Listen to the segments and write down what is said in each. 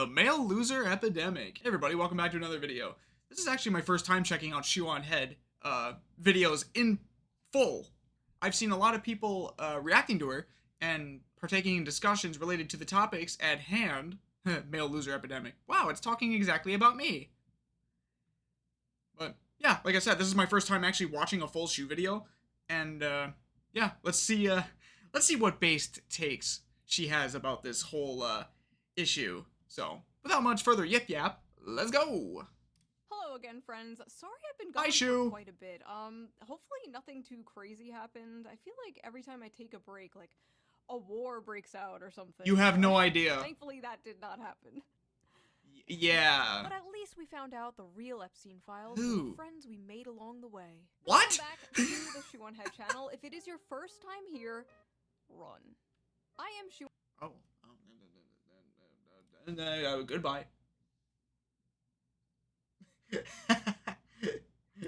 The male loser epidemic. Hey everybody, welcome back to another video. This is actually my first time checking out Shoe0nHead videos in full. I've seen a lot of people reacting to her and partaking in discussions related to the topics at hand. Male loser epidemic. Wow, it's talking exactly about me. But yeah, like I said, this is my first time actually watching a full shoe video, and yeah, let's see what based takes she has about this whole issue. So, without much further yip yap, let's go! Hello again, friends. Sorry I've been Hi, gone Shoe. for quite a bit. Hopefully nothing too crazy happened. I feel like every time I take a break, like, a war breaks out or something. You have no idea. Thankfully that did not happen. Yeah. But at least we found out the real Epstein files Who? and the friends we made along the way. What? Welcome back to the Shoe0nHead channel. If it is your first time here, run. I am Shoe. Oh. Goodbye.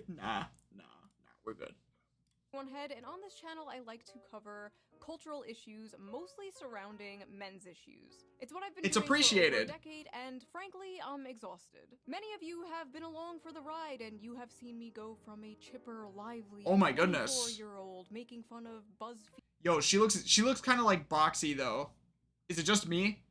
Nah, we're good. Shoe0nHead, and on this channel I like to cover cultural issues mostly surrounding men's issues. It's what I've been doing appreciated. for over a decade, and frankly, I'm exhausted. Many of you have been along for the ride, and you have seen me go from a chipper, lively, Oh my goodness, 24-year-old making fun of BuzzFeed. Yo, she looks kind of like Boxy though. Is it just me?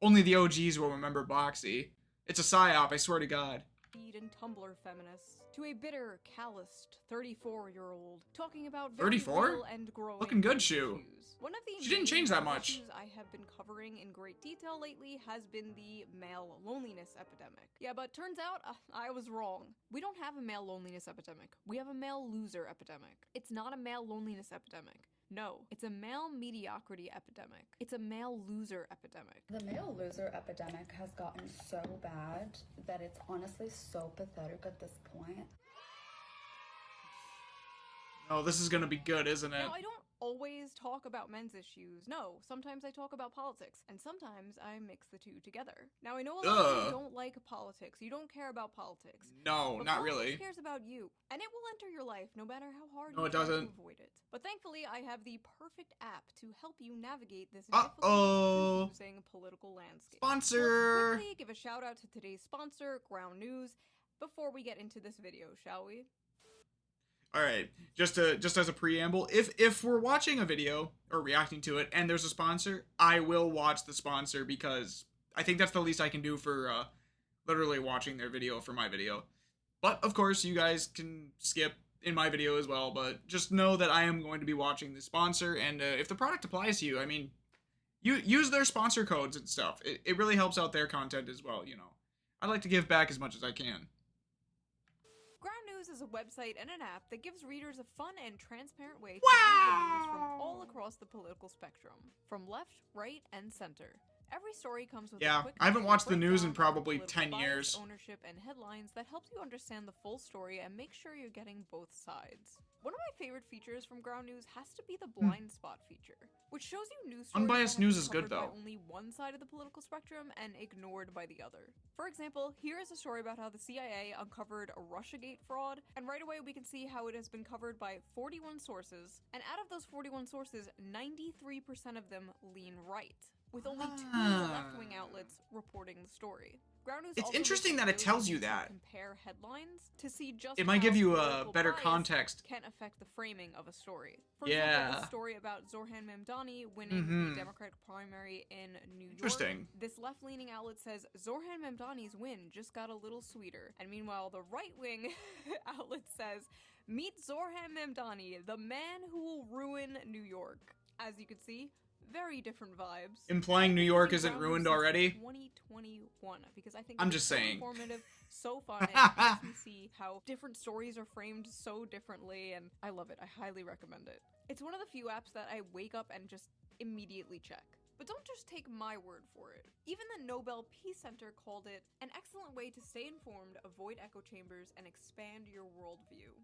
Only the OGs will remember Boxy. It's a psyop, I swear to God. And Tumblr feminists to a bitter, calloused 34-year-old talking about 34? and growing Looking good, Shoe. issues. One of the She didn't change that much. issues I have been covering in great detail lately has been the male loneliness epidemic. Yeah, but turns out I was wrong. We don't have a male loneliness epidemic. We have a male loser epidemic. It's not a male loneliness epidemic. No, it's a male mediocrity epidemic. It's a male loser epidemic. The male loser epidemic has gotten so bad that it's honestly so pathetic at this point. Oh, this is gonna be good, isn't it? Now, I don't always talk about men's issues. No, sometimes I talk about politics, and sometimes I mix the two together. Now, I know a lot of you don't like politics. You don't care about politics. No, But not politics really. cares about you, and it will enter your life no matter how hard No, you it try doesn't. to avoid it. But thankfully, I have the perfect app to help you navigate this Uh-oh. difficult, confusing political landscape. Sponsor. So let's quickly give a shout out to today's sponsor, Ground News, before we get into this video, shall we? All right, just as a preamble, if we're watching a video or reacting to it and there's a sponsor, I will watch the sponsor because I think that's the least I can do for literally watching their video for my video. But of course, you guys can skip in my video as well, but just know that I am going to be watching the sponsor, and if the product applies to you, I mean, you use their sponsor codes and stuff. It really helps out their content as well, you know. I'd like to give back as much as I can. Ground News is a website and an app that gives readers a fun and transparent way to read the news from all across the political spectrum, from left, right, and center. Every story comes with a quick I haven't watched the news in breakdown of probably political 10 bias, years. ownership, and headlines that helps you understand the full story and make sure you're getting both sides. One of my favorite features from Ground News has to be the blind spot feature, which shows you news stories Unbiased that have news been is good, covered by though. only one side of the political spectrum and ignored by the other. For example, here is a story about how the CIA uncovered a Russiagate fraud, and right away we can see how it has been covered by 41 sources, and out of those 41 sources, 93% of them lean right, with only 2 left-wing outlets reporting the story. Ground News It's also interesting makes that it tells you ability to that. compare headlines to see just It might how give you a political better bias context. can affect the framing of a story. For Yeah. example, a story about Zohran Mamdani winning the Democratic primary in New York. Interesting. This left-leaning outlet says Zohran Mamdani's win just got a little sweeter. And meanwhile, the right-wing outlet says, meet Zohran Mamdani, the man who will ruin New York. As you can see, very different vibes. Implying New York isn't ruined already? 2021, because I think I'm it's just so saying. informative, so fun, and it helps me see how different stories are framed so differently, and I love it. I highly recommend it. It's one of the few apps that I wake up and just immediately check. But don't just take my word for it. Even the Nobel Peace Center called it an excellent way to stay informed, avoid echo chambers, and expand your worldview.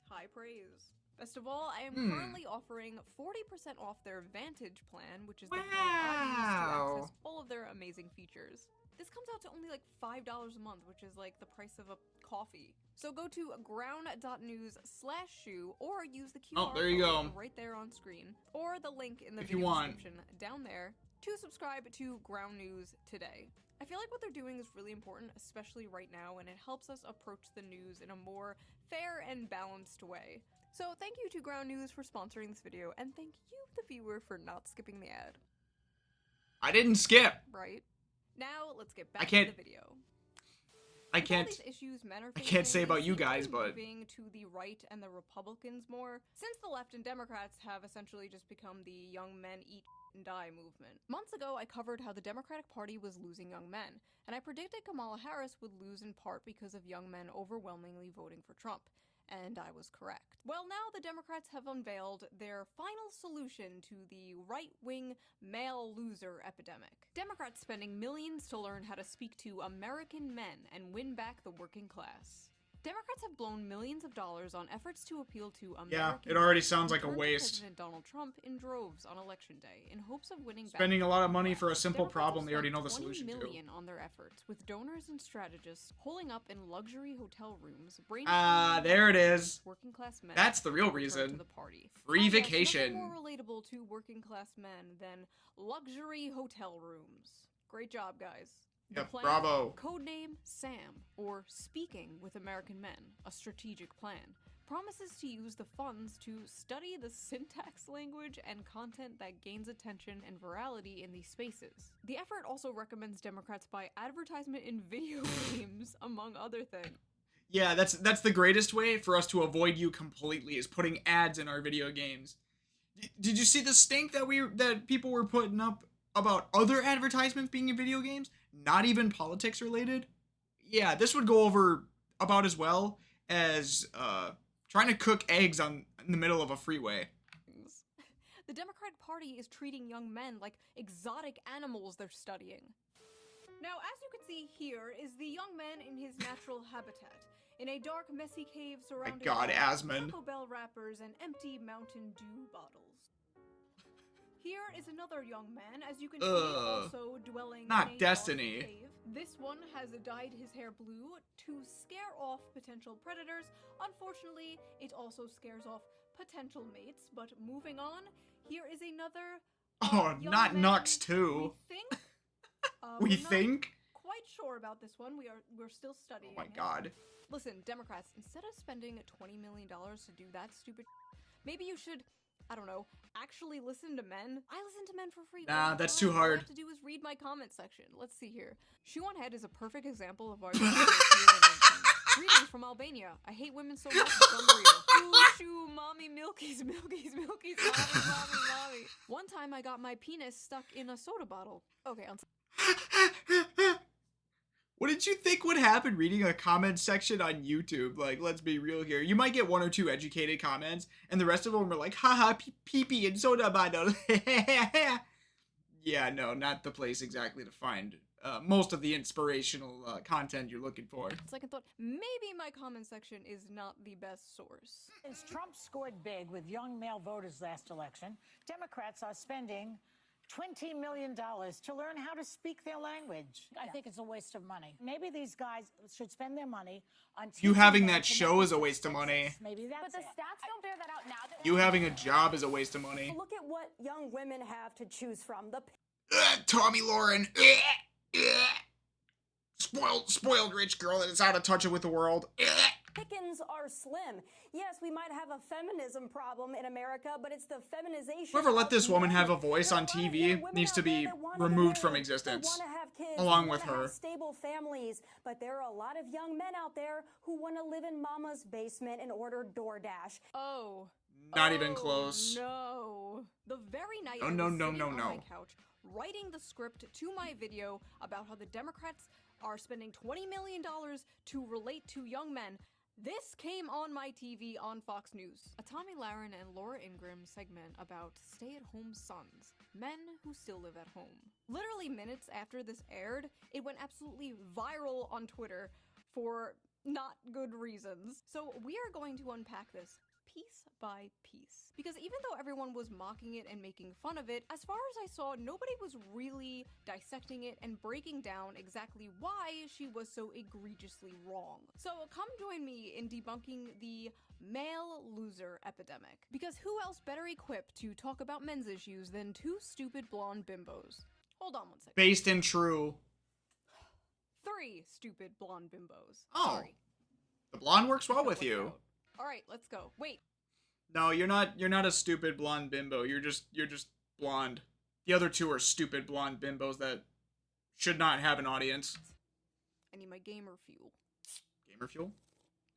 High praise. Best of all, I am currently offering 40% off their Vantage plan, which is the plan I use to access all of their amazing features. This comes out to only like $5 a month, which is like the price of a coffee. So go to ground.news/shoe or use the QR there you code go. right there on screen, or the link in the If you video want. description down there to subscribe to Ground News today. I feel like what they're doing is really important, especially right now, and it helps us approach the news in a more fair and balanced way. So thank you to Ground News for sponsoring this video, and thank you, the viewer, for not skipping the ad. I didn't skip. Right? Now, let's get back to the video. I can't say about you guys, but moving to the right and the Republicans more, since the left and Democrats have essentially just become the young men eat and die movement. Months ago, I covered how the Democratic Party was losing young men, and I predicted Kamala Harris would lose in part because of young men overwhelmingly voting for Trump. And I was correct. Well, now the Democrats have unveiled their final solution to the right-wing male loser epidemic. Democrats spending millions to learn how to speak to American men and win back the working class. Democrats have blown millions of dollars on efforts to appeal to American yeah, it already men sounds who like a turned to waste. President Donald Trump in droves on election day in hopes of winning back Spending a lot of the money West. for a simple Democrats problem have they already spent know the $20 solution to. million on their efforts, with donors and strategists holing up in luxury hotel rooms. There it is. Working class men. That's the real return reason. To the party. Free Yes, vacation. nothing more relatable to working class men than luxury hotel rooms. Great job, guys. The Yep, plan, bravo. codename SAM, or Speaking with American Men, a strategic plan, promises to use the funds to study the syntax, language, and content that gains attention and virality in these spaces. The effort also recommends Democrats buy advertisement in video games, among other things. Yeah, that's the greatest way for us to avoid you completely, is putting ads in our video games. Did you see the stink that people were putting up about other advertisements being in video games? Not even politics related? Yeah, this would go over about as well as trying to cook eggs in the middle of a freeway. The Democratic Party is treating young men like exotic animals they're studying. Now, as you can see here is the young man in his natural habitat, in a dark, messy cave surrounded by Taco Bell wrappers and empty Mountain Dew bottles. Here is another young man, as you can see, also dwelling in a Destiny. dark cave. This one has dyed his hair blue to scare off potential predators. Unfortunately, it also scares off potential mates. But moving on, here is another. Not Nux too. We think. We think. Quite sure about this one. We're still studying. Oh my god. Listen, Democrats, instead of spending $20 million to do that stupid, maybe you should, I don't know, actually listen to men. I listen to men for free. Nah, that's too hard. All you have to do is read my comment section. Let's see here. Shoe0nHead is a perfect example of our greetings from Albania. I hate women so much, it's unreal. Ooh, shoo, mommy, milkies, mommy. One time I got my penis stuck in a soda bottle. Okay, What did you think would happen reading a comment section on YouTube? Like, let's be real here. You might get one or two educated comments, and the rest of them are like, haha, pee-pee and soda bottle. Yeah, no, not the place exactly to find most of the inspirational content you're looking for. Second thought, maybe my comment section is not the best source. Since Trump scored big with young male voters last election, Democrats are spending $20 million to learn how to speak their language. I think it's a waste of money. Maybe these guys should spend their money on You having that show is a waste of money. Maybe that's But the stats don't bear that out now. You having a job is a waste of money. Look at what young women have to choose from. The Tommy Lauren. Spoiled rich girl that is out of touch with the world. pickings are slim. Yes, we might have a feminism problem in America, but it's the feminization. Whoever let this woman have a men. voice on There are a lot of TV young women needs to out there be that wanna removed get from married, existence, They want to have kids, along they with wanna her. have stable families, but there are a lot of young men out there who want to live in mama's basement and order DoorDash. Oh. Not even close. No. The very night No, I no, was no, sitting no, on no. my couch writing the script to my video about how the Democrats are spending $20 million to relate to young men, this came on my TV on Fox News. A Tommy Lahren and Laura Ingraham segment about stay-at-home sons, men who still live at home. Literally minutes after this aired, it went absolutely viral on Twitter for not good reasons. So we are going to unpack this piece by piece. Because even though everyone was mocking it and making fun of it, as far as I saw, nobody was really dissecting it and breaking down exactly why she was so egregiously wrong. So come join me in debunking the male loser loser epidemic. Because who else better equipped to talk about men's issues than two stupid blonde bimbos? Hold on one second. Based in true. 3 stupid blonde bimbos. Oh. Sorry. The blonde works well That with worked you. out. All right, let's go. Wait. No, you're not a stupid blonde bimbo. You're just blonde. The other two are stupid blonde bimbos that should not have an audience. I need my gamer fuel. Gamer fuel?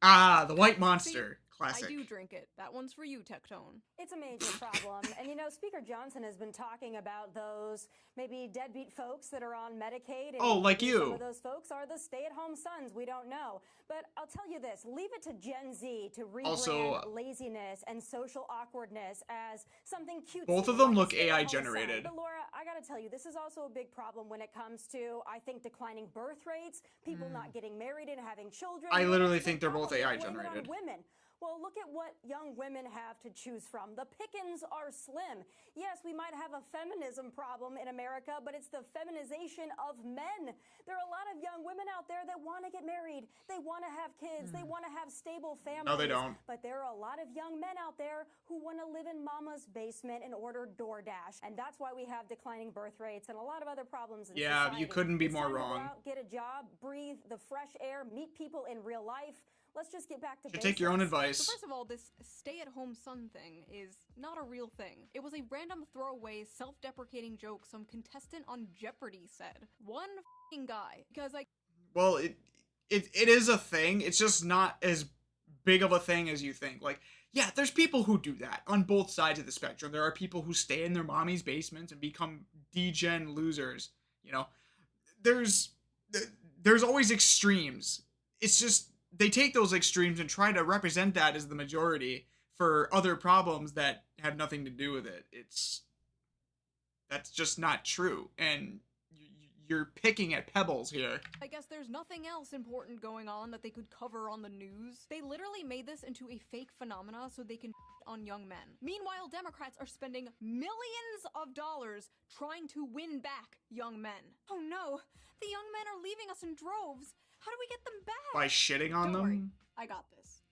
Ah, the white monster. Classic. I do drink it. That one's for you, Tectone. It's a major problem. And you know, Speaker Johnson has been talking about those maybe deadbeat folks that are on Medicaid. And Oh, like maybe you. Some of those folks are the stay-at-home sons. We don't know. But I'll tell you this, leave it to Gen Z to rebrand Also, laziness and social awkwardness as something cute. both of them look AI generated. But Laura, I gotta tell you, this is also a big problem when it comes to, I think, declining birth rates, people not getting married and having children. I You know, literally it's a big think they're both problem. AI Blame it on generated. women. Well, look at what young women have to choose from. The pickings are slim. Yes, we might have a feminism problem in America, but it's the feminization of men. There are a lot of young women out there that want to get married. They want to have kids. They want to have stable families. No, they don't. But there are a lot of young men out there who want to live in mama's basement and order DoorDash. And that's why we have declining birth rates and a lot of other problems in Yeah, society. you couldn't be It's more time to go wrong. out, get a job, breathe the fresh air, meet people in real life. Let's just get back to Should take your own basics. advice. So first of all, this stay-at-home son thing is not a real thing. It was a random throwaway, self-deprecating joke some contestant on Jeopardy said. One f***ing guy. Because, like... Well, it is a thing. It's just not as big of a thing as you think. Like, yeah, there's people who do that on both sides of the spectrum. There are people who stay in their mommy's basements and become degen losers. You know, there's always extremes. It's just they take those extremes and try to represent that as the majority for other problems that have nothing to do with it. That's just not true, and you're picking at pebbles here. I guess there's nothing else important going on that they could cover on the news. They literally made this into a fake phenomena so they can on young men. Meanwhile, Democrats are spending millions of dollars trying to win back young men. Oh no, the young men are leaving us in droves. How do we get them back? By shitting on Don't them? worry, I got this.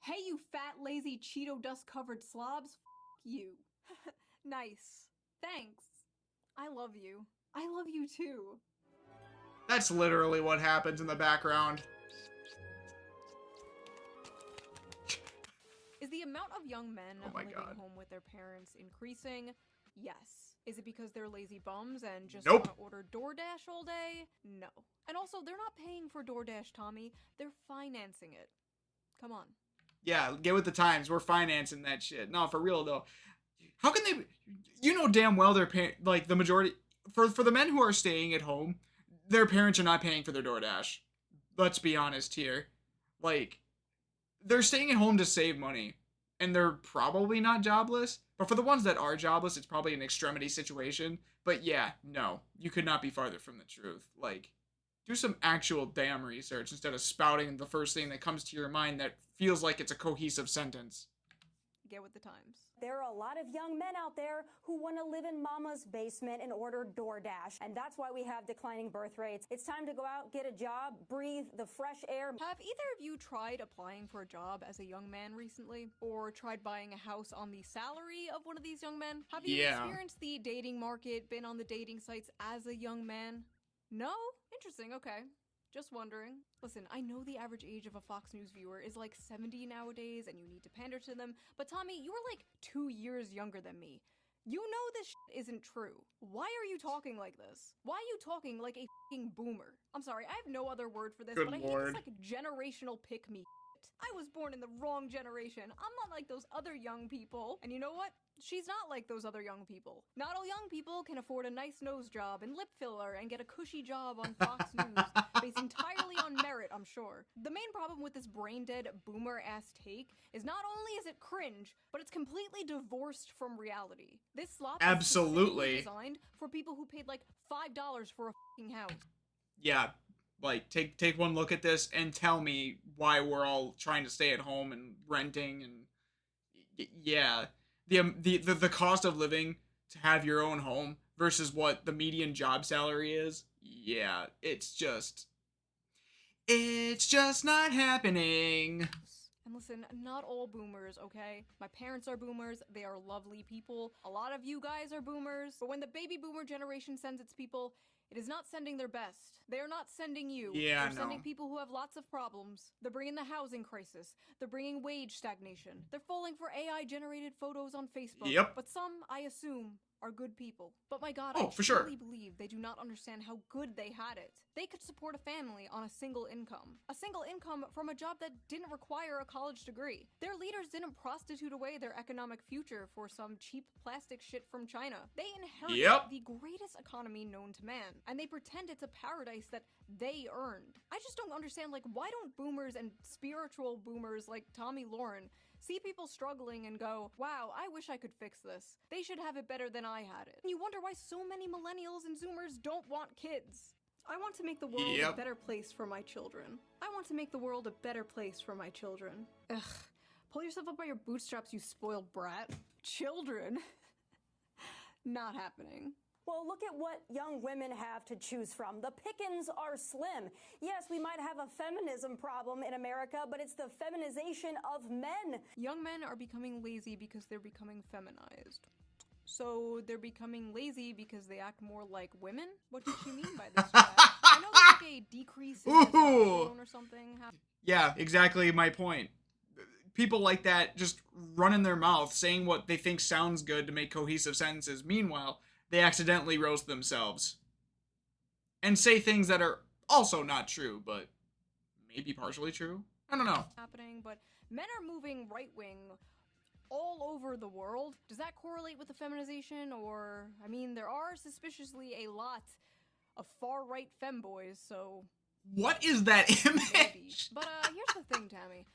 Hey, you fat, lazy, Cheeto dust-covered slobs. F you. Nice. Thanks. I love you. I love you too. That's literally what happens in the background. Is the amount of young men Oh my living God. home with their parents increasing? Yes. Is it because they're lazy bums and just Nope. want to order DoorDash all day? No. And also, they're not paying for DoorDash, Tommy. They're financing it. Come on. Yeah, get with the times. We're financing that shit. No, for real though. How can they? You know damn well they're paying. Like the majority for the men who are staying at home, their parents are not paying for their DoorDash. Let's be honest here. Like, they're staying at home to save money, and they're probably not jobless. But for the ones that are jobless, it's probably an extremity situation. But yeah, no, you could not be farther from the truth. Like, do some actual damn research instead of spouting the first thing that comes to your mind that feels like it's a cohesive sentence. Get with the times. There are a lot of young men out there who want to live in mama's basement and order DoorDash. And that's why we have declining birth rates. It's time to go out, get a job, breathe the fresh air. Have either of you tried applying for a job as a young man recently? Or tried buying a house on the salary of one of these young men? Have you Yeah. experienced the dating market, been on the dating sites as a young man? No? Interesting, okay. Just wondering. Listen, I know the average age of a Fox News viewer is like 70 nowadays and you need to pander to them, but Tommy, you are like 2 years younger than me. You know this shit isn't true. Why are you talking like this? Why are you talking like a fucking boomer? I'm sorry, I have no other word for this, Good but I lord. hate this like generational pick-me shit. I was born in the wrong generation. I'm not like those other young people. And you know what? She's not like those other young people. Not all young people can afford a nice nose job and lip filler and get a cushy job on Fox News, based entirely on merit, I'm sure. The main problem with this brain-dead, boomer-ass take is not only is it cringe, but it's completely divorced from reality. This slop is Absolutely. specifically designed for people who paid like $5 for a fucking house. Yeah, like take one look at this and tell me why we're all trying to stay at home and renting and yeah. The cost of living to have your own home versus what the median job salary is, yeah, it's just not happening. And listen, not all boomers, okay? My parents are boomers. They are lovely people. A lot of you guys are boomers. But when the baby boomer generation sends its people, it is not sending their best. They are not sending you. Yeah, They're sending no. people who have lots of problems. They're bringing the housing crisis. They're bringing wage stagnation. They're falling for AI-generated photos on Facebook. Yep. But some, I assume, are good people. But my god, Oh, I for sure. truly believe they do not understand how good they had it. They could support a family on a single income. A single income from a job that didn't require a college degree. Their leaders didn't prostitute away their economic future for some cheap plastic shit from China. They inherited Yep. the greatest economy known to man, and they pretend it's a paradise that they earned. I just don't understand, like, why don't boomers and spiritual boomers like Tommy Lauren see people struggling and go, wow, I wish I could fix this. They should have it better than I had it. And you wonder why so many millennials and zoomers don't want kids. I want to make the world a Yep. better place for my children. I want to make the world a better place for my children. Ugh. Pull yourself up by your bootstraps, you spoiled brat. Children. Not happening. Well, look at what young women have to choose from. The pickings are slim. Yes, we might have a feminism problem in America, but it's the feminization of men. Young men are becoming lazy because they're becoming feminized. So they're becoming lazy because they act more like women? What does she mean by this, Chad? I know there's like a decrease in Ooh. testosterone or something. Yeah, exactly my point. People like that just running their mouth, saying what they think sounds good to make cohesive sentences. Meanwhile, they accidentally roast themselves. And say things that are also not true, but maybe partially true. I don't know. Happening, but men are moving right-wing all over the world. Does that correlate with the feminization? Or, I mean, there are suspiciously a lot of far-right femboys, so What is that maybe. image? But here's the thing, Tammy.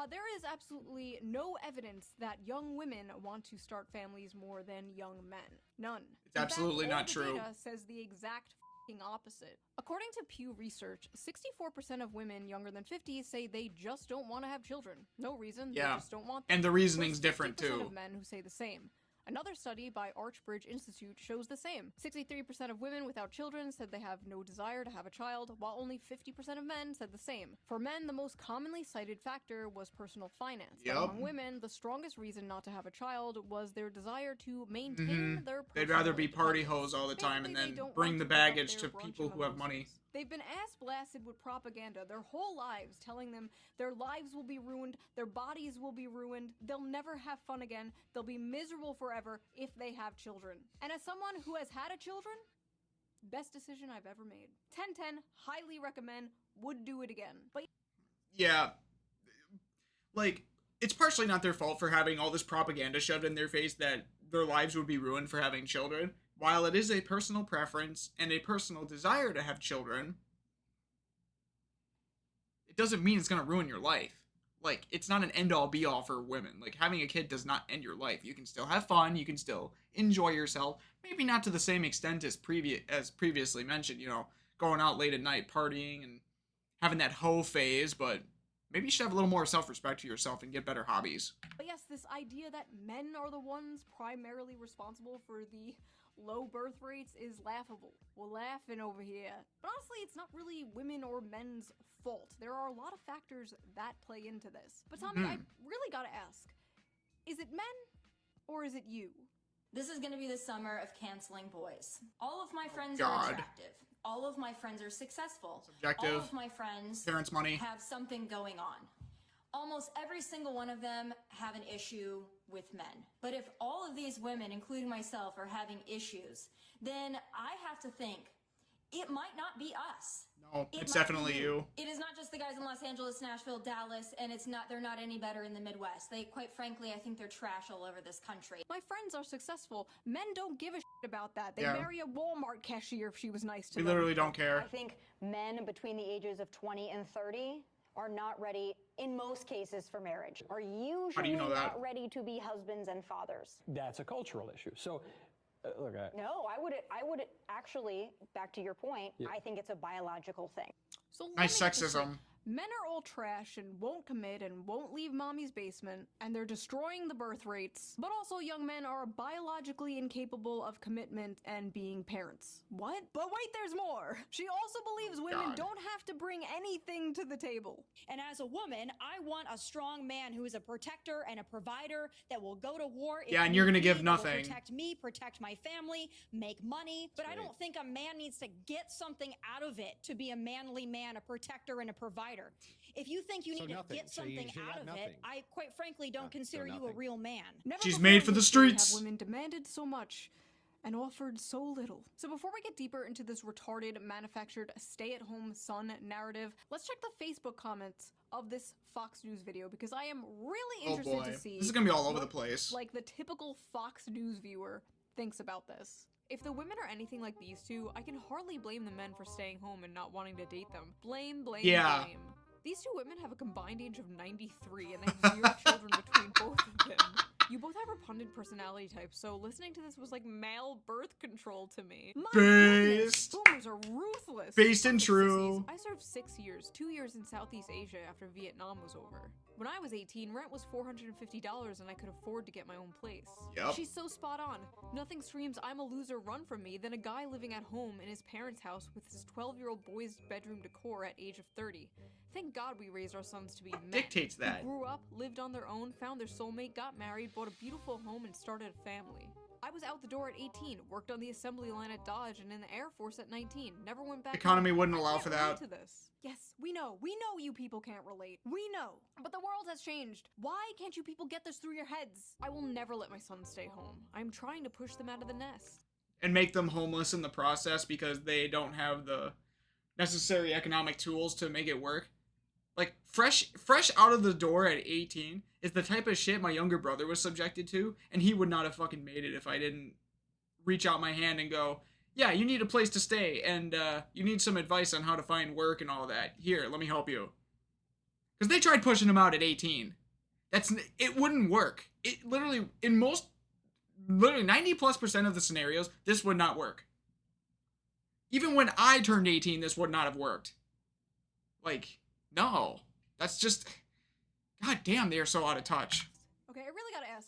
There is absolutely no evidence that young women want to start families more than young men. None. It's absolutely In fact, not all the true. Data says the exact f***ing opposite. According to Pew Research, 64% of women younger than 50 say they just don't want to have children. No reason. Yeah. They just don't want them. And the reasoning's There's different 50% too. of men who say the same. Another study by Archbridge Institute shows the same. 63% of women without children said they have no desire to have a child, while only 50% of men said the same. For men, the most commonly cited factor was personal finance. But Yep. among women, the strongest reason not to have a child was their desire to maintain their They'd rather be personal party independence. hoes all the time and Basically, they then don't bring want the to give up baggage their to brunch people and who have money. mimosas. They've been ass blasted with propaganda their whole lives, telling them their lives will be ruined, their bodies will be ruined, they'll never have fun again, they'll be miserable forever if they have children. And as someone who has had a children, best decision I've ever made. 10/10, highly recommend, would do it again. But Yeah. Like, it's partially not their fault for having all this propaganda shoved in their face that their lives would be ruined for having children. While it is a personal preference and a personal desire to have children, it doesn't mean it's going to ruin your life. Like, it's not an end-all be-all for women. Like, having a kid does not end your life. You can still have fun, you can still enjoy yourself, maybe not to the same extent as previously mentioned, you know, going out late at night partying and having that hoe phase, but maybe you should have a little more self-respect to yourself and get better hobbies. yes, this idea that men are the ones primarily responsible for the low birth rates is laughable. We're laughing over here. But honestly, it's not really women or men's fault. There are a lot of factors that play into this. But Tommy, I really gotta ask, is it men or is it you? This is going to be the summer of canceling boys. All of my friends God. are attractive. All of my friends are successful. Subjective. All of my friends Parents' money. have something going on. Almost every single one of them have an issue with men. But if all of these women, including myself, are having issues, then I have to think it might not be us. No, It it's might be definitely you. It is not just the guys in Los Angeles, Nashville, Dallas, and they're not any better in the Midwest. Quite frankly, I think they're trash all over this country. My friends are successful. Men don't give a shit about that. They'd Yeah. marry a Walmart cashier if she was nice to We them. literally don't care. I think men between the ages of 20 and 30 are not ready, in most cases, for marriage, are usually know that? not ready to be husbands and fathers. That's a cultural issue. So, look, No, I would actually, back to your point, I think it's a biological thing. So let Nice me get this sexism. straight. Men are all trash and won't commit and won't leave mommy's basement, and they're destroying the birth rates. But also young men are biologically incapable of commitment and being parents. What? But wait, there's more! She also believes women don't have to bring anything to the table. And as a woman, I want a strong man who is a protector and a provider that will go to war. Yeah, and you're gonna give that will nothing. Protect me, protect my family, make money. But I don't think a man needs to get something out of it to be a manly man, a protector, and a provider. If you think you need to get something out of it, I quite frankly don't consider you a real man. Never She's before made in for the history streets. have women demanded so much and offered so little. So before we get deeper into this retarded, manufactured, stay-at-home son narrative, let's check the Facebook comments of this Fox News video, because I am really interested to see this is gonna be all over the place. like the typical Fox News viewer thinks about this. If the women are anything like these two, I can hardly blame the men for staying home and not wanting to date them. Blame, blame, Yeah. blame. These two women have a combined age of 93 and they have 0 children between both of them. You both have repugnant personality types, so listening to this was like male birth control to me. My goodness, Based. boomers are ruthless. Based and Fucking true. sissies. I served 6 years, 2 years in Southeast Asia after Vietnam was over. When I was 18, rent was $450 and I could afford to get my own place. Yep. She's so spot on. Nothing screams I'm a loser run from me than a guy living at home in his parents' house with his 12-year-old boy's bedroom decor at age of 30. Thank God we raised our sons to be men. Dictates Who that. grew up, lived on their own, found their soulmate, got married, bought a beautiful home, and started a family. I was out the door at 18, worked on the assembly line at Dodge, and in the Air Force at 19. Never went back. Economy home. wouldn't I allow can't for relate that. to this. Yes, we know you people can't relate. We know. But the world has changed. Why can't you people get this through your heads? I will never let my sons stay home. I'm trying to push them out of the nest. And make them homeless in the process because they don't have the necessary economic tools to make it work. Like, fresh out of the door at 18 is the type of shit my younger brother was subjected to, and he would not have fucking made it if I didn't reach out my hand and go, yeah, you need a place to stay, and you need some advice on how to find work and all that. Here, let me help you. Because they tried pushing him out at 18. It wouldn't work. It literally, in 90+% of the scenarios, this would not work. Even when I turned 18, this would not have worked. Like, no. That's just, god damn, they are so out of touch. Okay, I really gotta ask,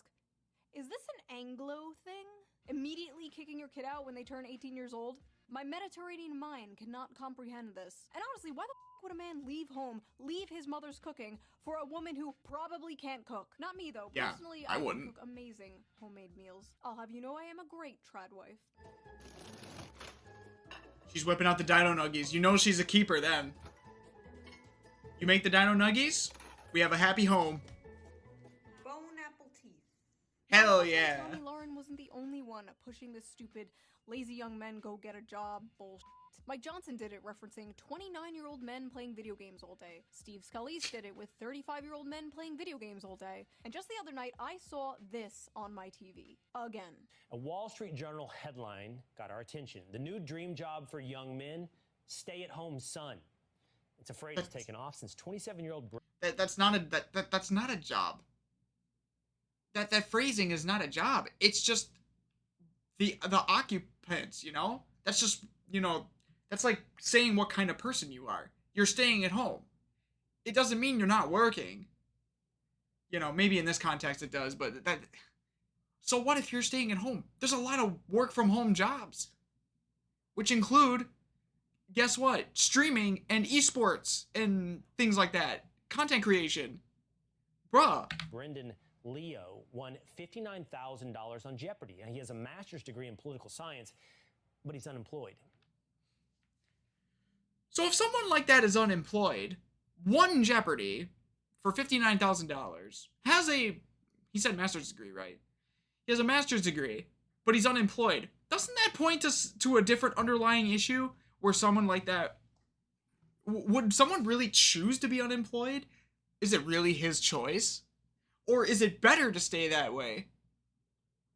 is this an Anglo thing? Immediately kicking your kid out when they turn 18 years old? My Mediterranean mind cannot comprehend this. And honestly, why the f*** would a man leave home, leave his mother's cooking, for a woman who probably can't cook? Not me, though. Yeah, Personally, I can wouldn't. cook amazing homemade meals. I'll have you know I am a great trad wife. She's whipping out the dino nuggies. You know she's a keeper then. You make the dino nuggies, we have a happy home. Bone apple teeth. Hell yeah. Tommy Lauren wasn't the only one pushing this stupid lazy young men go get a job bullshit. Mike Johnson did it referencing 29-year-old men playing video games all day. Steve Scalise did it with 35-year-old men playing video games all day. And just the other night, I saw this on my TV. Again. A Wall Street Journal headline got our attention. The new dream job for young men, stay-at-home son. It's a phrase that's taken off since 27-year-old... That's not a job. That phrasing is not a job. It's just the occupants, you know? That's just, you know, that's like saying what kind of person you are. You're staying at home. It doesn't mean you're not working. You know, maybe in this context it does, but that... So what if you're staying at home? There's a lot of work from home jobs. Which include, guess what? Streaming and esports and things like that. Content creation. Bruh. Brendan Leo won $59,000 on Jeopardy. And he has a master's degree in political science, but he's unemployed. So if someone like that is unemployed, won Jeopardy for $59,000, has a, he said master's degree, right? He has a master's degree, but he's unemployed. Doesn't that point to a different underlying issue where someone like that, would someone really choose to be unemployed? Is it really his choice? Or is it better to stay that way?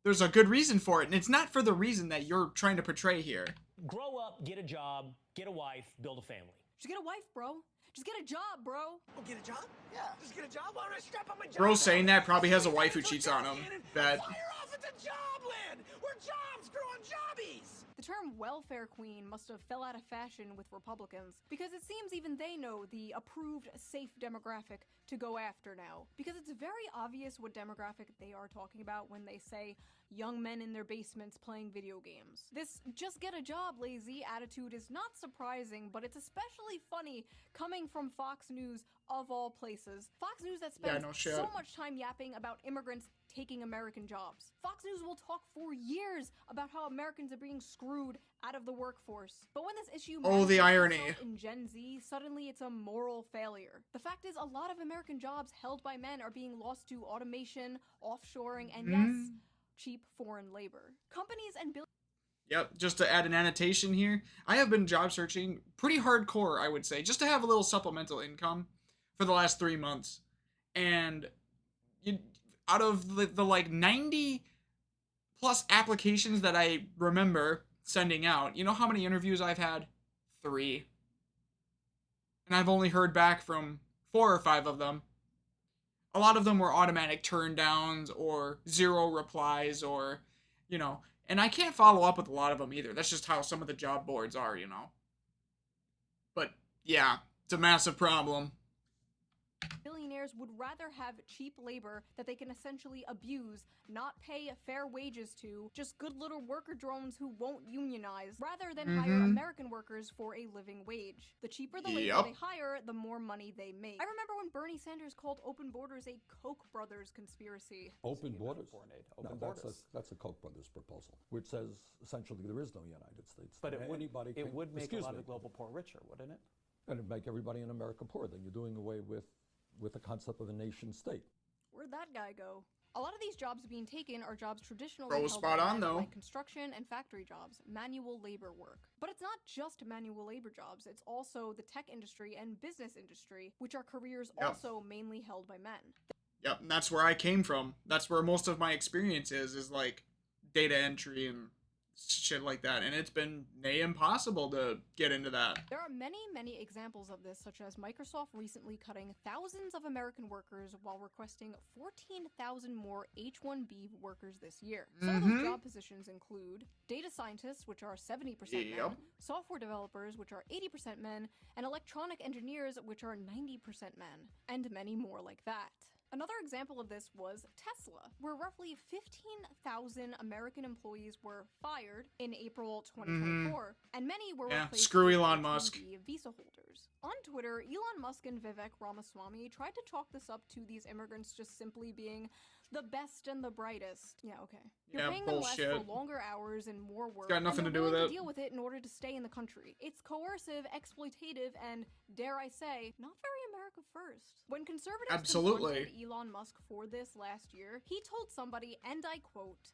There's a good reason for it, and it's not for the reason that you're trying to portray here. Grow up, get a job, get a wife, build a family. Just get a wife, bro. Just get a job, bro. Oh, get a job? Yeah. Just get a job? Why don't I strap on my job? Bro saying that probably has a wife who cheats on him. Bet. Fire off at the job land, where jobs grow on jobbies. The term welfare queen must have fell out of fashion with Republicans, because it seems even they know the approved safe demographic to go after now. Because it's very obvious what demographic they are talking about when they say young men in their basements playing video games. This just get a job lazy attitude is not surprising, but it's especially funny coming from Fox News of all places. Fox News that spends so much time yapping about immigrants taking American jobs. Fox News will talk for years about how Americans are being screwed out of the workforce. But when this issue the irony in Gen Z, suddenly it's a moral failure. The fact is, a lot of American jobs held by men are being lost to automation, offshoring, and yes, cheap foreign labor. Companies and Yep, just to add an annotation here, I have been job searching pretty hardcore, I would say, just to have a little supplemental income for the last 3 months. And out of the like 90 plus applications that I remember sending out, you know how many interviews I've had? 3. And I've only heard back from 4 or 5 of them. A lot of them were automatic turndowns or 0 replies or, you know, and I can't follow up with a lot of them either. That's just how some of the job boards are, you know. But yeah, it's a massive problem. Billionaires would rather have cheap labor that they can essentially abuse, not pay fair wages to, just good little worker drones who won't unionize, rather than hire American workers for a living wage. The cheaper the labor they hire, the more money they make. I remember when Bernie Sanders called open borders a Koch brothers conspiracy. Open borders? That's a Koch brothers proposal, which says essentially there is no United States. But it would make a lot of the global poor richer, wouldn't it? And it'd make everybody in America poor. Then you're doing away with the concept of a nation state. Where'd that guy go? A lot of these jobs being taken are jobs traditionally held spot on, though. Like construction and factory jobs, manual labor work. But it's not just manual labor jobs, it's also the tech industry and business industry, which are careers also mainly held by men. Yep, and that's where I came from. That's where most of my experience is like data entry and shit like that, and it's been near impossible to get into that. There are many, many examples of this, such as Microsoft recently cutting thousands of American workers while requesting 14,000 more H-1B workers this year. Some of those job positions include data scientists, which are 70% men, software developers, which are 80% men, and electronic engineers, which are 90% men, and many more like that. Another example of this was Tesla, where roughly 15,000 American employees were fired in April 2024, and many were replaced screw Elon Musk. Visa holders. On Twitter, Elon Musk and Vivek Ramaswamy tried to chalk this up to these immigrants just simply being the best and the brightest. Yeah, okay. You're paying them less for longer hours and more work. It's got nothing to do with it. To deal with it in order to stay in the country. It's coercive, exploitative, and dare I say, not very America first. When conservatives confronted Elon Musk for this last year, he told somebody, and I quote,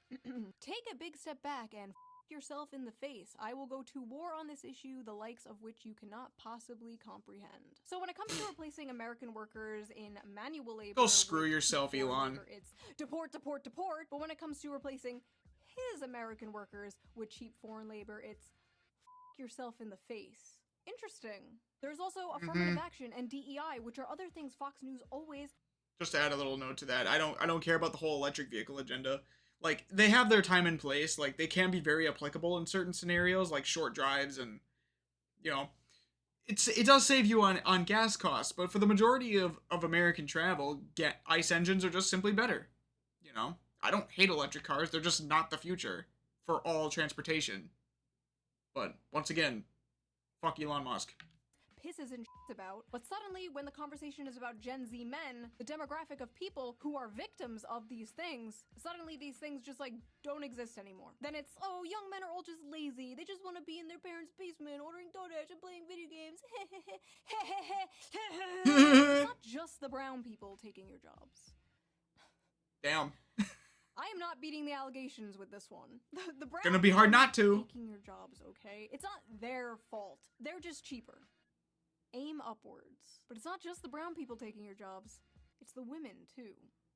"Take a big step back and yourself in the face. I will go to war on this issue, the likes of which you cannot possibly comprehend." So when it comes to replacing American workers in manual labor, go screw yourself, Elon. Labor, it's deport, deport, deport. But when it comes to replacing his American workers with cheap foreign labor, it's yourself in the face. Interesting. There's also affirmative action and DEI, which are other things Fox News always. Just to add a little note to that, I don't care about the whole electric vehicle agenda. Like, they have their time and place. Like, they can be very applicable in certain scenarios, like short drives, and, you know, it does save you on gas costs. But for the majority of American travel, ICE engines are just simply better. You know, I don't hate electric cars. They're just not the future for all transportation. But once again, fuck Elon Musk. Pisses and shits about, but suddenly when the conversation is about Gen Z men, the demographic of people who are victims of these things, suddenly these things just like don't exist anymore. Then it's, oh, young men are all just lazy, they just want to be in their parents' basement ordering DoorDash and playing video games. It's not just the brown people taking your jobs. Damn. I am not beating the allegations with this one. The brown gonna be hard not to. Taking your jobs, okay? It's not their fault. They're just cheaper. Aim upwards. But it's not just the brown people taking your jobs, it's the women too.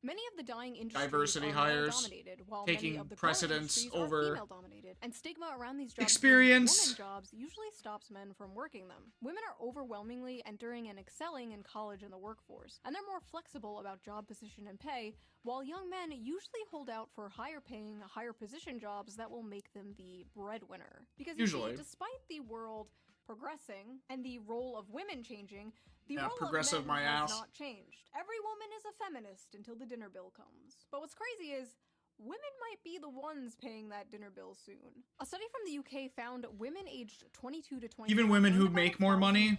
Many of the dying industries Diversity are hires, male-dominated, while taking many of the growing precedence industries over are female-dominated, and stigma around these jobs experience. being women jobs usually stops men from working them. Women are overwhelmingly entering and excelling in college and the workforce, and they're more flexible about job position and pay, while young men usually hold out for higher-paying, higher-position jobs that will make them the breadwinner. Because you see, despite the world progressing and the role of women changing, the role of men has not changed. Every woman is a feminist until the dinner bill comes. But what's crazy is, women might be the ones paying that dinner bill soon. A study from the UK found women aged 22 to 24 even women who make more money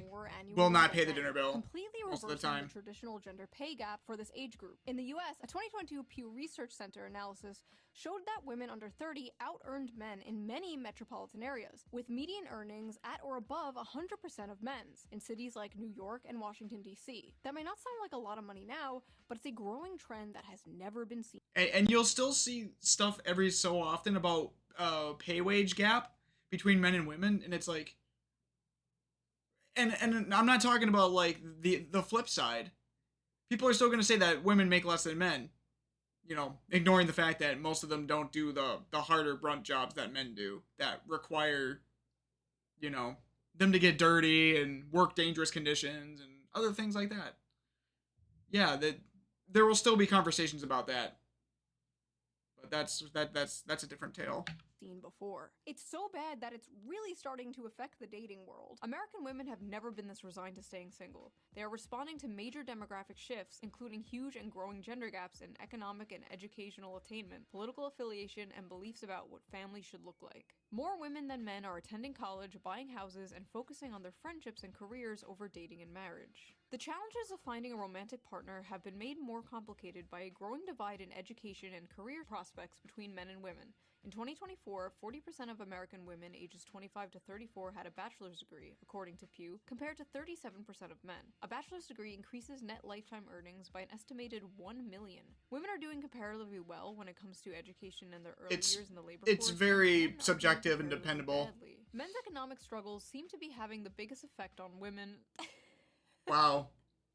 will not pay the dinner bill completely most of the time. The traditional gender pay gap for this age group. In the US, a 2022 Pew Research Center analysis showed that women under 30 out-earned men in many metropolitan areas, with median earnings at or above 100% of men's in cities like New York and Washington, D.C. That may not sound like a lot of money now, but it's a growing trend that has never been seen. And you'll still see stuff every so often about pay wage gap between men and women, and it's like, and I'm not talking about like the flip side. People are still going to say that women make less than men, you know, ignoring the fact that most of them don't do the harder brunt jobs that men do, that require, you know, them to get dirty and work dangerous conditions and other things like that. Yeah, that there will still be conversations about that. But that's a different tale. Seen before. It's so bad that it's really starting to affect the dating world. American women have never been this resigned to staying single. They are responding to major demographic shifts, including huge and growing gender gaps in economic and educational attainment, political affiliation, and beliefs about what family should look like. More women than men are attending college, buying houses, and focusing on their friendships and careers over dating and marriage. The challenges of finding a romantic partner have been made more complicated by a growing divide in education and career prospects between men and women. In 2024, 40% of American women ages 25 to 34 had a bachelor's degree, according to Pew, compared to 37% of men. A bachelor's degree increases net lifetime earnings by an estimated $1 million. Women are doing comparatively well when it comes to education in their early years in the labor force. It's very subjective and dependable. Men's economic struggles seem to be having the biggest effect on women. Wow.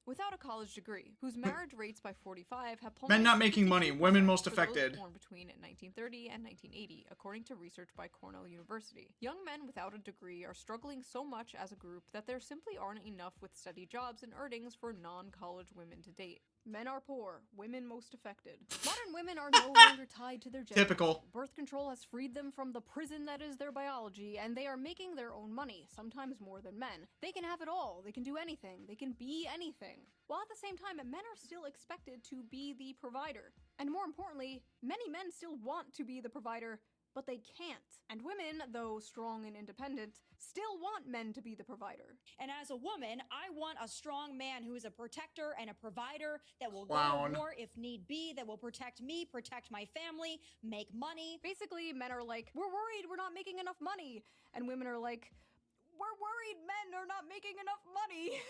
Without a college degree, whose marriage rates by 45 have plummeted. Men not making money, women most affected. Born between 1930 and 1980, according to research by Cornell University. Young men without a degree are struggling so much as a group that there simply aren't enough with steady jobs and earnings for non-college women to date. Men are poor, women most affected. Modern women are no longer tied to their gender. Typical. Birth control has freed them from the prison that is their biology, and they are making their own money, sometimes more than men. They can have it all. They can do anything. They can be anything. While at the same time, men are still expected to be the provider. And more importantly, many men still want to be the provider, but they can't. And women, though strong and independent, still want men to be the provider. And as a woman, I want a strong man who is a protector and a provider that will go to war if need be, that will protect me, protect my family, make money. Basically, men are like, we're worried we're not making enough money. And women are like, we're worried men are not making enough money.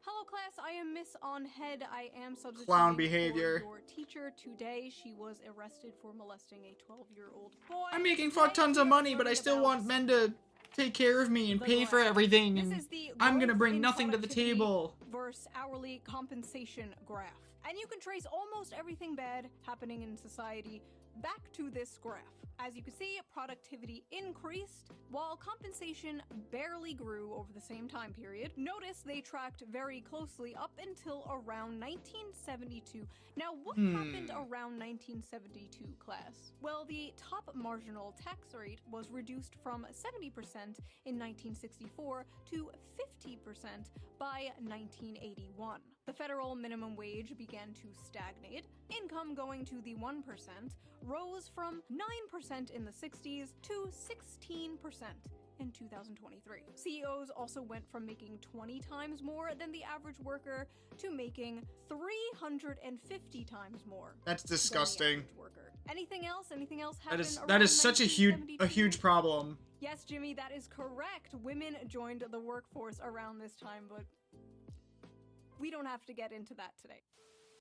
Hello class, I am Miss On Head. I am substituting Clown behavior. for your teacher today. She was arrested for molesting a 12-year-old boy. I'm making fuck tons of money, but I still want men to take care of me and pay for everything, and I'm gonna bring nothing to the table. Versus hourly compensation graph. And you can trace almost everything bad happening in society back to this graph. As you can see, productivity increased, while compensation barely grew over the same time period. Notice they tracked very closely up until around 1972. Now, what happened around 1972, class? Well, the top marginal tax rate was reduced from 70% in 1964 to 50% by 1981. The federal minimum wage began to stagnate. Income going to the 1% rose from 9% in the 60s to 16% in 2023. CEOs also went from making 20 times more than the average worker to making 350 times more. That's disgusting. Anything else? Anything else happened? That is such a huge problem. Yes, Jimmy, that is correct. Women joined the workforce around this time, but we don't have to get into that today.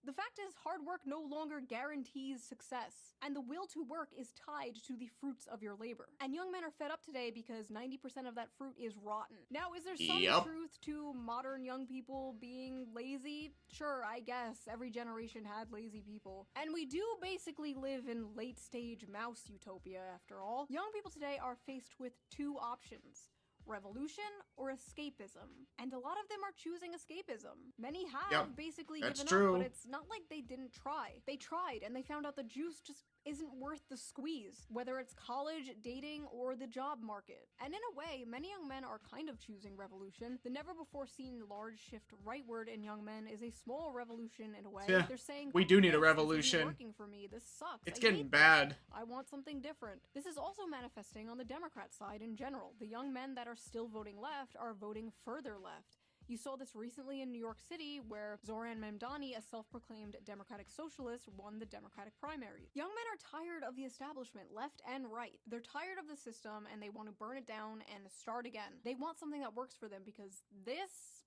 The fact is, hard work no longer guarantees success, and the will to work is tied to the fruits of your labor. And young men are fed up today because 90% of that fruit is rotten. Now, is there some truth to modern young people being lazy? Sure, I guess. Every generation had lazy people. And we do basically live in late-stage mouse utopia, after all. Young people today are faced with two options: revolution or escapism. And a lot of them are choosing escapism. Many have basically given up, but it's not like they didn't try. They tried, and they found out the juice just isn't worth the squeeze, whether it's college, dating, or the job market. And in a way, many young men are kind of choosing revolution. The never-before-seen large shift rightward in young men is a small revolution in a way. Yeah, they're saying, we do need a "This revolution. isn't working for me. This sucks. It's I getting hate bad. this. I want something different." This is also manifesting on the Democrat side in general. The young men that are still voting left are voting further left. You saw this recently in New York City, where Zoran Mamdani, a self-proclaimed Democratic socialist, won the Democratic primary. Young men are tired of the establishment, left and right. They're tired of the system, and they want to burn it down and start again. They want something that works for them, because this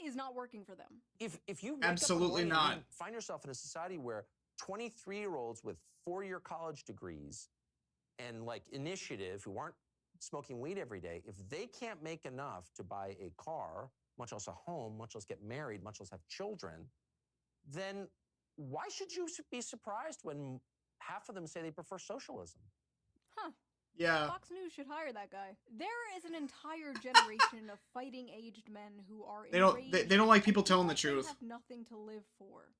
is not working for them. If you wake absolutely up in the not morning and find yourself in a society where 23-year-olds with 4-year college degrees and like initiative who aren't smoking weed every day, if they can't make enough to buy a car, much less a home, much less get married, much less have children, then why should you be surprised when half of them say they prefer socialism? Huh. Yeah. Fox News should hire that guy. There is an entire generation of fighting-aged men who are they don't like people telling the truth. They have nothing to live for.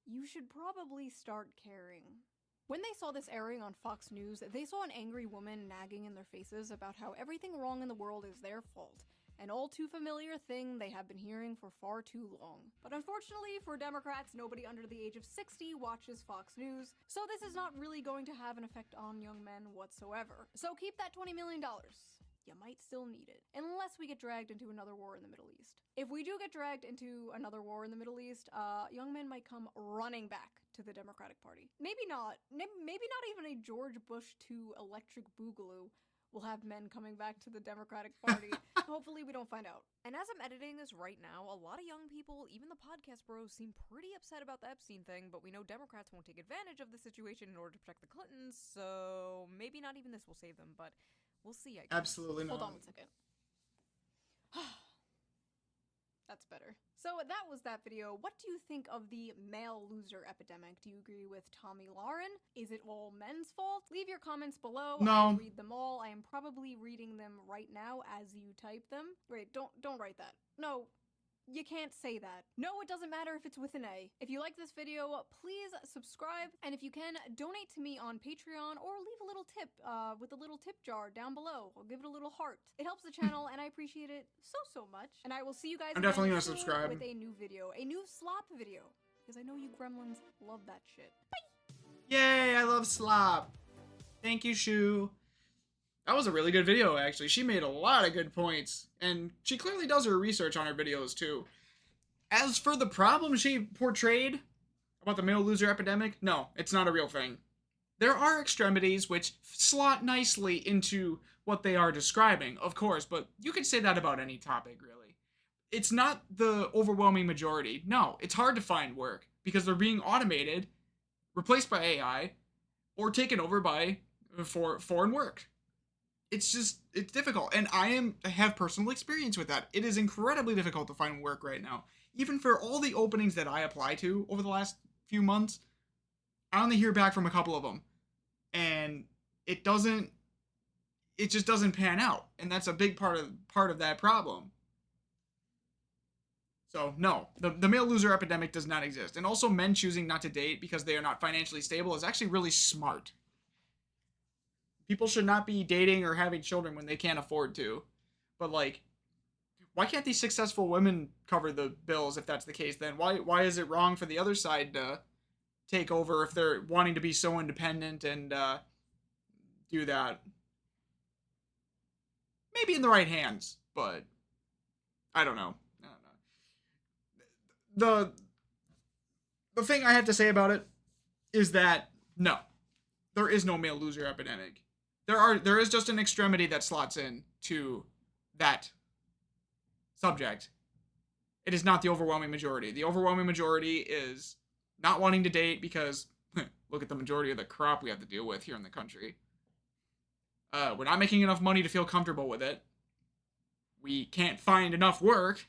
You should probably start caring. When they saw this airing on Fox News, they saw an angry woman nagging in their faces about how everything wrong in the world is their fault. An all too familiar thing they have been hearing for far too long. But unfortunately for Democrats, nobody under the age of 60 watches Fox News, so this is not really going to have an effect on young men whatsoever. So keep that $20 million. You might still need it, unless we get dragged into another war in the Middle East. If we do get dragged into another war in the Middle East, young men might come running back to the Democratic Party. Maybe not even a George Bush II electric boogaloo will have men coming back to the Democratic Party. Hopefully we don't find out. And as I'm editing this right now, a lot of young people, even the podcast bros, seem pretty upset about the Epstein thing, but we know Democrats won't take advantage of the situation in order to protect the Clintons, so maybe not even this will save them, but we'll see, I guess. Absolutely not. Hold on 1 second. That's better. So that was that video. What do you think of the male loser epidemic? Do you agree with Tommy Lauren? Is it all men's fault? Leave your comments below. No. I read them all. I am probably reading them right now as you type them. Wait, don't write that. No. You can't say that. No, it doesn't matter if it's with an A. If you like this video, please subscribe, and if you can, donate to me on Patreon, or leave a little tip with a little tip jar down below. I'll give it a little heart. It helps the channel, and I appreciate it so much. And I will see you guys I'm definitely again gonna soon subscribe with a new video, a new slop video, because I know you gremlins love that shit. Bye! Yay, I love slop. Thank you, Shoe. That was a really good video, actually. She made a lot of good points, and she clearly does her research on her videos, too. As for the problem she portrayed about the male loser epidemic, no, it's not a real thing. There are extremities which slot nicely into what they are describing, of course, but you could say that about any topic, really. It's not the overwhelming majority. No, it's hard to find work, because they're being automated, replaced by AI, or taken over by foreign work. It's difficult, and I have personal experience with that. It is incredibly difficult to find work right now. Even for all the openings that I apply to over the last few months, I only hear back from a couple of them, and it just doesn't pan out, and that's a big part of that problem. So no, the male loser epidemic does not exist, and also men choosing not to date because they are not financially stable is actually really smart. People should not be dating or having children when they can't afford to. But, like, why can't these successful women cover the bills if that's the case then? Why is it wrong for the other side to take over if they're wanting to be so independent and do that? Maybe in the right hands, but I don't know. The thing I have to say about it is that, no, there is no male loser epidemic. There is just an extremity that slots in to that subject. It is not the overwhelming majority. The overwhelming majority is not wanting to date because look at the majority of the crop we have to deal with here in the country. We're not making enough money to feel comfortable with it. We can't find enough work.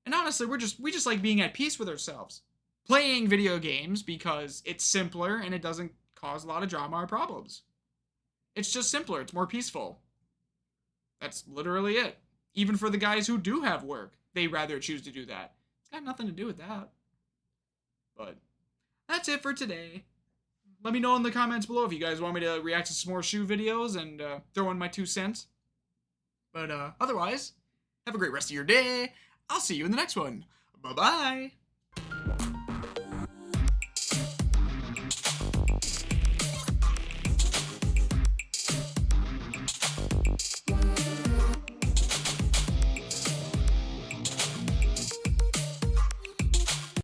And honestly, we just like being at peace with ourselves. Playing video games because it's simpler and it doesn't cause a lot of drama or problems. It's just simpler. It's more peaceful. That's literally it. Even for the guys who do have work, they rather choose to do that. It's got nothing to do with that. But that's it for today. Let me know in the comments below if you guys want me to react to some more shoe videos and throw in my 2 cents. But otherwise, have a great rest of your day. I'll see you in the next one. Bye-bye.